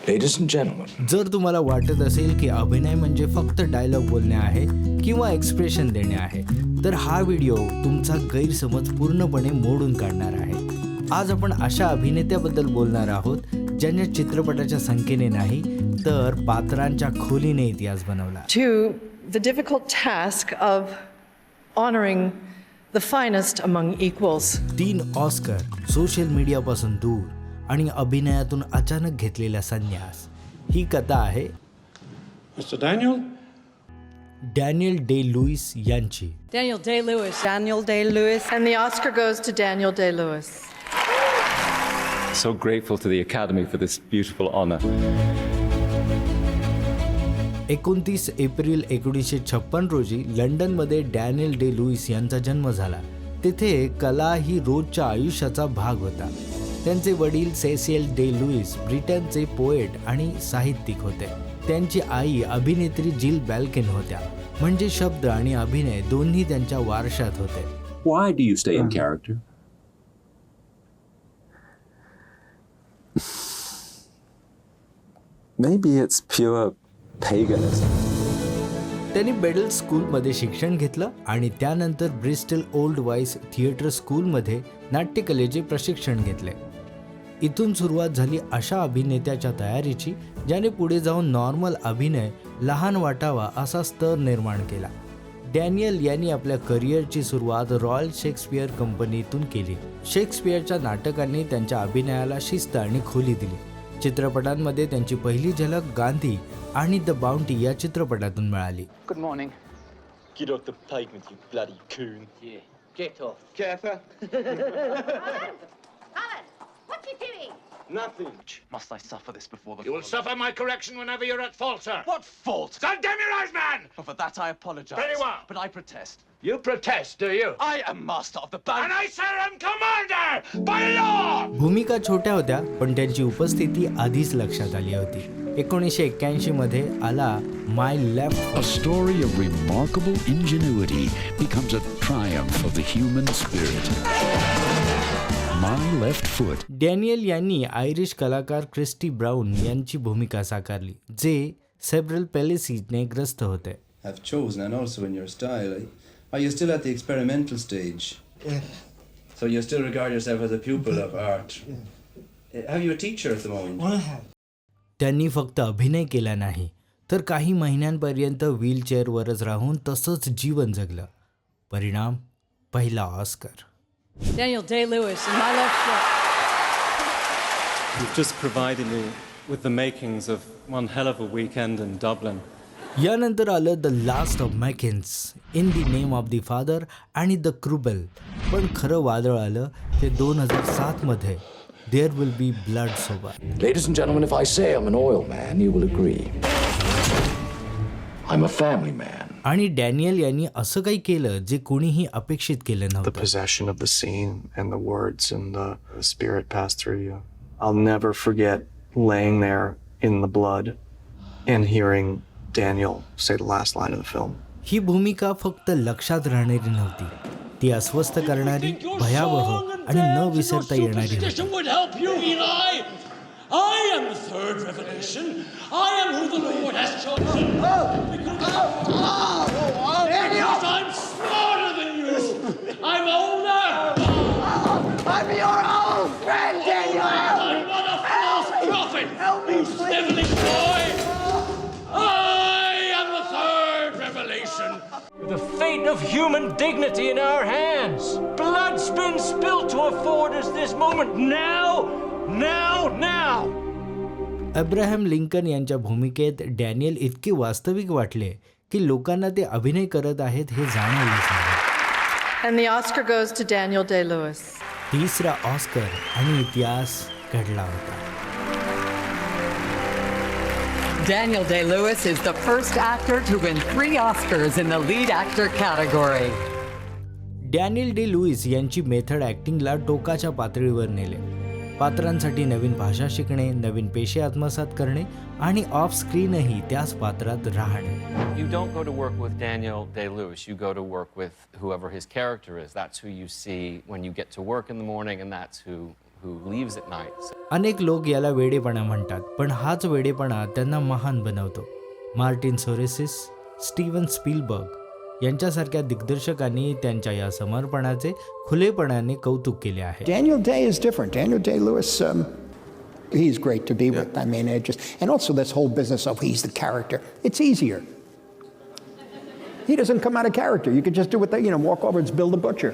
Ladies and gentlemen. जर तुम्हाला वाटत असेल की अभिनय म्हणजे फक्त डायलॉग बोलणे आहे किंवा एक्सप्रेशन देणे आहे, तर हा व्हिडिओ तुमचा गैरसमज पूर्णपणे मोडून काढणार आहे. आज आपण अशा अभिनेत्याबद्दल बोलणार आहोत ज्याने चित्रपटाच्या संख्येने नाही तर पात्रांच्या खोलीने इतिहास बनवला. To the difficult task of honoring the finest among equals. 3 Oscar, social मीडियापासून दूर आणि अभिनयातून अचानक घेतलेला संन्यास. ही कथा आहे Mr. Daniel? Daniel Day Lewis यांची. Daniel Day-Lewis. Daniel Day-Lewis. And the Oscar goes to Daniel Day-Lewis. So grateful to the Academy for this beautiful honor. 29 April 1956 रोजी लंडनमध्ये डॅनियल डे लुईस यांचा जन्म झाला. तेथे कला ही रोजच्या आयुष्याचा भाग होता. त्यांचे वडील सेसिल डे लुईस ब्रिटनचे पोएट आणि साहित्यिक होते. त्यांची आई अभिनेत्री जिल बॅल्किन होत्या. म्हणजे शब्द आणि अभिनय दोन्ही त्यांच्या वारशात होते. Why do you stay in character? Maybe it's pure paganism. त्यांनी बेडल स्कूलमध्ये शिक्षण घेतलं आणि त्यानंतर ब्रिस्टल ओल्ड वाईस थिएटर स्कूलमध्ये नाट्यकलेचे प्रशिक्षण घेतले. इथून सुरुवात झाली अशा अभिनेत्याच्या तयारीची ज्याने पुढे जाऊन नॉर्मल अभिनय लहान वाटावा असा स्तर निर्माण केला. डॅनियल यांनी आपल्या करिअरची सुरुवात रॉयल शेक्सपियर कंपनीतून केली. शेक्सपियरच्या नाटकांनी त्यांच्या अभिनयाला शिस्त आणि खोली दिली. चित्रपटांमध्ये त्यांची पहिली झलक गांधी आणि द बाउंटी या चित्रपटातून मिळाली. Good morning. Get off the pavement, you bloody coon. Yeah. Get off. Careful. Alan, what's he doing? Nothing. Must I suffer this before the You will suffer my correction whenever you're at fault, sir. What fault? Don't demoralize, man! But for that I apologize. Very well. But I protest. You protest, do you? I am master of the band. And I say I'm commander by law! भूमिका छोट्या होत्या पण त्यांची उपस्थिती आधीच लक्षात आली होती. 1981 मध्ये आला माय left. A story of remarkable ingenuity becomes a triumph of the human spirit. My Left Foot. Daniel यांनी आयरिश कलाकार क्रिस्टी ब्राउन यांची भूमिका साकारली जे सेब्रल पॅलिसीने ग्रस्त होते. Have chosen and also in your style. Are you still at the experimental stage? Yes. So you still regard yourself as a pupil of art? Have you a teacher at the moment? I have. त्यांनी फक्त अभिनय केला नाही तर काही महिन्यांपर्यंत व्हीलचेअरवरच राहून तसंच जीवन जगलं. परिणाम पहिला Oscar. Daniel Day-Lewis and My Left Foot. You've just provided me with the makings of one hell of a weekend in Dublin. यानंतर आलं the last of Mohicans, in the name of the father आणि the crucible. पण खरं वादळ आलं ते 2007 मध्ये there will be blood सोबत. Ladies and gentlemen, if I say I'm an oil man, you will agree. I'm a family man. आणि Daniel यांनी असं काही केलं जे कोणीही अपेक्षित केलं The नव्हतं. possession of the scene and the words and the spirit pass through you. I'll never forget laying there in the blood and hearing Daniel say the last line of the film. ही भूमिका फक्त लक्षात राहणारी नव्हती, ती अस्वस्थ करणारी, भयावह आणि न विसरता येणारी होती. would help you, Eli. I am the third revelation. I am who the Lord has chosen. Because I'm smarter than you. I'm older. I'm your old friend, Daniel! I'm not a false prophet. Help me, You sniveling boy. I am the third revelation. The fate of human dignity in our hands. Blood's been spilled to afford us this moment. Now. Abraham Lincoln यांच्या भूमिकेत Daniel इतके वास्तविक वाटले की लोकांना ते अभिनय करत आहेत हे जाणवलंच नाही. And the Oscar goes to Daniel Day-Lewis. तिसरा ऑस्कर आणि इतिहास घडला होता. Daniel Day-Lewis is the first actor to win 3 Oscars in the lead actor category. Daniel Day Lewis method मेथड ॲक्टिंगला टोकाच्या पातळीवर नेले. पात्रांसाठी नवीन भाषा शिकणे, नवीन पेशे आत्मसात करणे आणि ऑफ स्क्रीनही त्याच पात्रात राहणे. You don't go to work with Daniel Day-Lewis. You go to work with whoever his character is. That's who you see when you get to work in the morning, and that's who leaves at night. अनेक लोक याला वेडेपणा म्हणतात, पण हाच वेडेपणा त्यांना महान बनवतो. Martin psoriasis, Steven Spielberg यांच्यासारख्या दिग्दर्शकांनी त्यांच्या या समर्पणाचे खुलेपणाने कौतुक केले आहे. Daniel Day is different. Daniel Day-Lewis, he's great to be with. I mean, and also this whole business of he's the character. It's easier. He doesn't come out of character. You could just do what they, walk over and Bill the Butcher.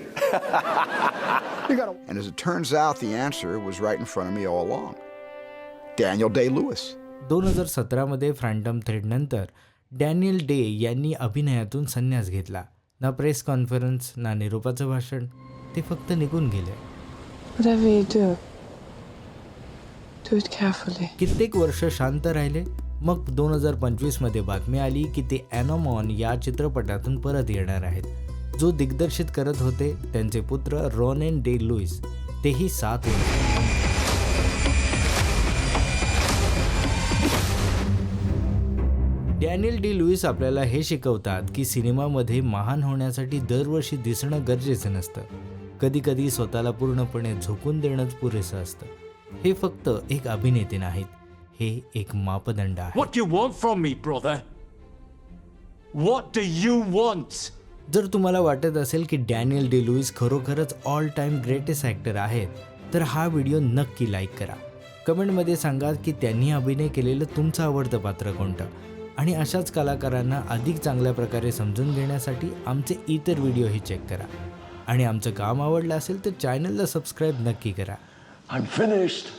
And as it turns out, the answer was right in front of me all along. Daniel Day-Lewis. 2017 मध्ये Phantom thread नंतर Daniel day यांनी अभिनयातून संन्यास घेतला. ना press conference, ना निरोपाचं भाषण. ते फक्त निघून गेले. Whatever you do, do it carefully. कित्येक वर्ष शांत राहिले. मग 2025 मध्ये बातमी आली की ते ॲनोमॉन या चित्रपटातून परत येणार आहेत. जो दिग्दर्शित करत होते त्यांचे पुत्र रॉनेन डे लुईस, तेही 7 वर्ष. डॅनियल डी लुईस आपल्याला हे शिकवतात की सिनेमामध्ये महान होण्यासाठी दरवर्षी दिसणं गरजेचं नसतं. कधीकधी स्वतःला पूर्णपणे झोकून देणंच पुरेसं असतं. हे फक्त एक अभिनेते नाहीत, हे एक मापदंड आहे. What do you want from me, brother? What do you want? जर तुम्हाला वाटत असेल की डॅनियल डी लुईस खरोखरच ऑल टाइम ग्रेटेस्ट ॲक्टर आहेत, तर हा व्हिडिओ नक्की लाईक करा. कमेंटमध्ये सांगा की त्यांनी अभिनय केलेलं तुमचं आवडतं पात्र कोणतं. आणि अशाच कलाकारांना अधिक चांगल्या प्रकारे समजून घेण्यासाठी आमचे इतर व्हिडिओही चेक करा. आणि आमचं काम आवडलं असेल तर चॅनलला सबस्क्राईब नक्की करा. I'm finished.